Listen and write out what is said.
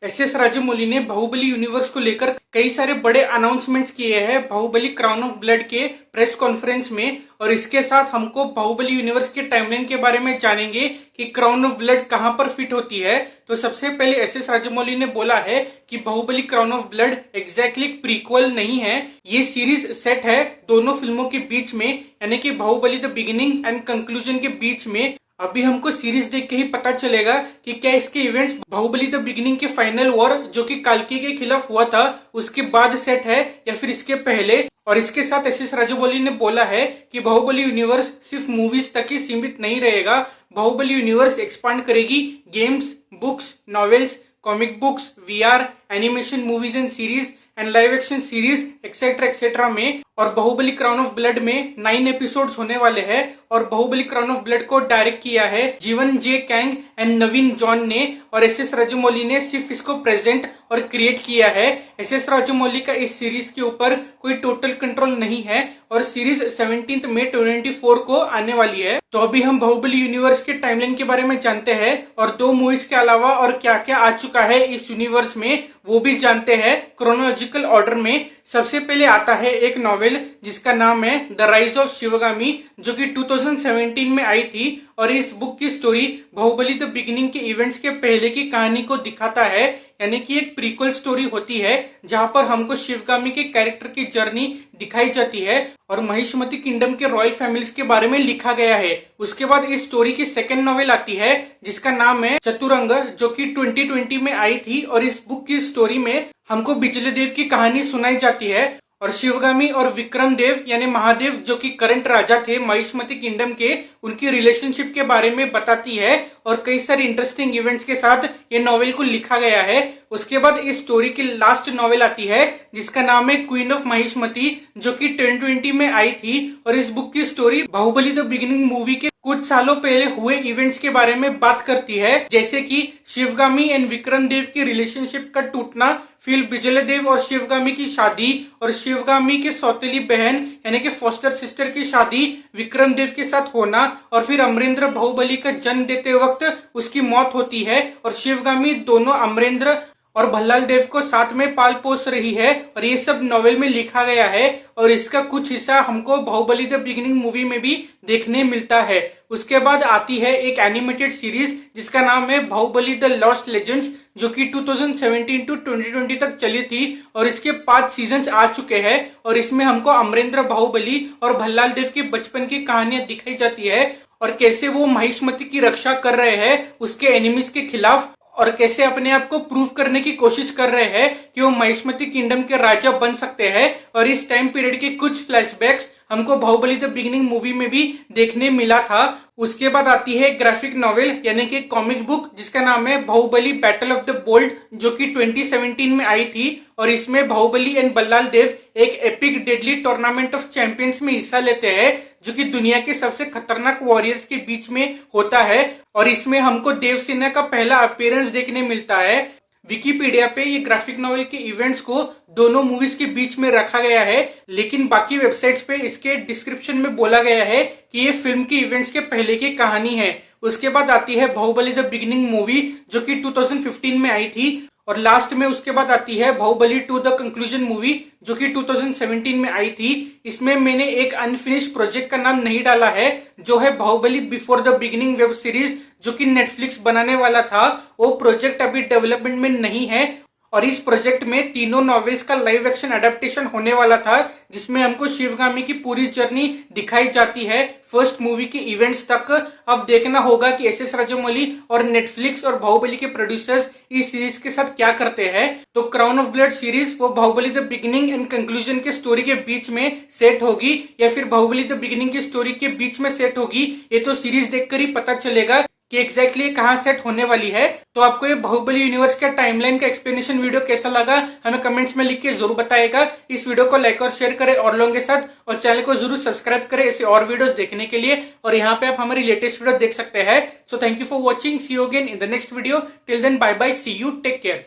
S Rajamouli ने Baahubali universe को लेकर कई सारे बड़े अनाउंसमेंट्स किए हैं बाहुबली क्राउन ऑफ ब्लड के प्रेस कॉन्फ्रेंस में। और इसके साथ हमको बाहुबली यूनिवर्स के टाइमलाइन के बारे में जानेंगे कि क्राउन ऑफ ब्लड कहां पर फिट होती है। तो सबसे पहले एस राजमौली ने बोला है कि Baahubali crown of blood exactly prequel नहीं है, ये सीरीज सेट है दोनों फिल्मों के बीच में, यानी कि Baahubali the beginning and conclusion के बीच में। अभी हमको सीरीज देख के ही पता चलेगा कि क्या इसके इवेंट्स बाहुबली द बिगिनिंग के फाइनल वॉर जो कि काल्की के खिलाफ हुआ था उसके बाद सेट है या फिर इसके पहले। और इसके साथ एस राजमौली ने बोला है कि बाहुबली यूनिवर्स सिर्फ मूवीज तक ही सीमित नहीं रहेगा, बाहुबली यूनिवर्स एक्सपांड करेगी games, books, novels, comic books, VR, animation movies and series and live action series etcetera में। और बाहुबली क्राउन ऑफ ब्लड में 9 एपिसोड्स होने वाले हैं। और बाहुबली क्राउन ऑफ ब्लड को डायरेक्ट किया है जीवन जे कैंग एंड नवीन जॉन ने, और एस राजमौली ने सिर्फ इसको प्रेजेंट और क्रिएट किया है। एस राजमौली का इस सीरीज के ऊपर कोई टोटल कंट्रोल नहीं है और सीरीज 17 मई 2024 को आने वाली है। तो अभी हम बाहुबली यूनिवर्स के टाइमलाइन के बारे में जानते हैं और 2 मूवीज के अलावा और क्या क्या आ चुका है इस यूनिवर्स में वो भी जानते हैं क्रोनोलॉजिकल ऑर्डर में। सबसे पहले आता है एक नॉवेल जिसका नाम है द राइज ऑफ शिवगामी, जो कि 2017 में आई थी। और इस बुक की स्टोरी बाहुबली द बिगिनिंग के इवेंट्स के पहले की कहानी को दिखाता है, यानी कि एक प्रीक्वल स्टोरी होती है जहां पर हमको शिवगामी के कैरेक्टर की जर्नी दिखाई जाती है और महिष्मती किंगडम के रॉयल फैमिलीज के बारे में लिखा गया है। उसके बाद इस स्टोरी की सेकंड नॉवेल आती है जिसका नाम है चतुरंग, जो कि 2020 में आई थी। और इस बुक की स्टोरी में हमको बिजली देव की कहानी सुनाई जाती है और शिवगामी और विक्रम देव यानी महादेव जो कि करंट राजा थे महिष्मती किंगडम के, उनकी रिलेशनशिप के बारे में बताती है। और कई सारे इंटरेस्टिंग इवेंट्स के साथ ये नॉवेल को लिखा गया है। उसके बाद इस स्टोरी की लास्ट नॉवेल आती है जिसका नाम है क्वीन ऑफ महिष्मती, जो कि 2020 में आई थी। और इस बुक की story Baahubali the beginning movie के कुछ सालों पहले हुए इवेंट्स के बारे में बात करती है, जैसे कि शिवगामी एंड विक्रम देव की रिलेशनशिप का टूटना, फिर विजय देव और शिवगामी की शादी और शिवगामी के सौतेली बहन यानी कि फॉस्टर सिस्टर की शादी विक्रम देव के साथ होना, और फिर अमरेंद्र बाहुबली का जन्म देते वक्त उसकी मौत होती है। और शिवगामी दोनों अमरेंद्र और भल्लाल देव को साथ में पाल पोस रही है। और ये सब नॉवेल में लिखा गया है और इसका कुछ हिस्सा हमको बाहुबली द बिगिनिंग मूवी में भी देखने मिलता है। उसके बाद आती है एक एनिमेटेड सीरीज जिसका नाम है बाहुबली द लॉस्ट लेजेंड्स, जो कि 2017 टू 2020 तक चली थी। और इसके 5 सीजन्स आ चुके हैं और इसमें हमको अमरेंद्र बाहुबली और भल्लाल देव के बचपन की कहानियां दिखाई जाती है और कैसे वो महिष्मती की रक्षा कर रहे हैं उसके एनिमीज के खिलाफ, और कैसे अपने आप को प्रूव करने की कोशिश कर रहे हैं कि वो महिष्मती किंगडम के राजा बन सकते हैं। और इस टाइम पीरियड के कुछ फ्लैशबैक्स हमको बाहुबली द बिगिनिंग मूवी में भी देखने मिला था। उसके बाद आती है ग्राफिक नॉवेल यानी कि कॉमिक बुक जिसका नाम है Baahubali battle of the bolt, जो कि 2017 में आई थी। और इसमें बाहुबली एंड भल्लाल देव एक epic deadly tournament of champions में हिस्सा लेते हैं, जो कि दुनिया के सबसे खतरनाक वॉरियर्स के बीच में होता है। और इसमें हमको देव सेना का पहला अपीयरेंस देखने मिलता है। विकिपीडिया पे ये ग्राफिक नॉवेल के इवेंट्स को दोनों मूवीज के बीच में रखा गया है, लेकिन बाकी वेबसाइट्स पे इसके डिस्क्रिप्शन में बोला गया है कि ये फिल्म के इवेंट्स के पहले की कहानी है। उसके बाद आती है बाहुबली द बिगिनिंग मूवी, जो कि 2015 में आई थी। और लास्ट में उसके बाद आती है बाहुबली 2 द कंक्लूजन मूवी, जो कि 2017 में आई थी। इसमें मैंने एक अनफिनिश्ड प्रोजेक्ट का नाम नहीं डाला है, जो है Baahubali before the beginning web series, जो कि नेटफ्लिक्स बनाने वाला था। वो प्रोजेक्ट अभी डेवलपमेंट में नहीं है और इस प्रोजेक्ट में तीनों नॉवेल्स का लाइव एक्शन अडेप्टेशन होने वाला था, जिसमें हमको शिवगामी की पूरी जर्नी दिखाई जाती है फर्स्ट मूवी के इवेंट्स तक। अब देखना होगा कि एस राजमौली और नेटफ्लिक्स और बाहुबली के प्रोड्यूसर्स इस सीरीज के साथ क्या करते हैं। तो क्राउन ऑफ ब्लड सीरीज वो Baahubali the beginning and conclusion के स्टोरी के बीच में सेट होगी या फिर बाहुबली द बिगिनिंग की स्टोरी के बीच में सेट होगी, ये तो सीरीज देखकर ही पता चलेगा कि एग्जैक्टली कहां सेट होने वाली है। तो आपको ये बाहुबली यूनिवर्स का टाइमलाइन का एक्सप्लेनेशन वीडियो कैसा लगा हमें कमेंट्स में लिख के जरूर बताएगा। इस वीडियो को लाइक और शेयर करें और लोगों के साथ, और चैनल को जरूर सब्सक्राइब करें ऐसे और वीडियोस देखने के लिए। और यहाँ पे आप हमारी लेटेस्ट वीडियो देख सकते हैं। So thank you for watching, see you again in the next video. Till then bye bye, see you, take care.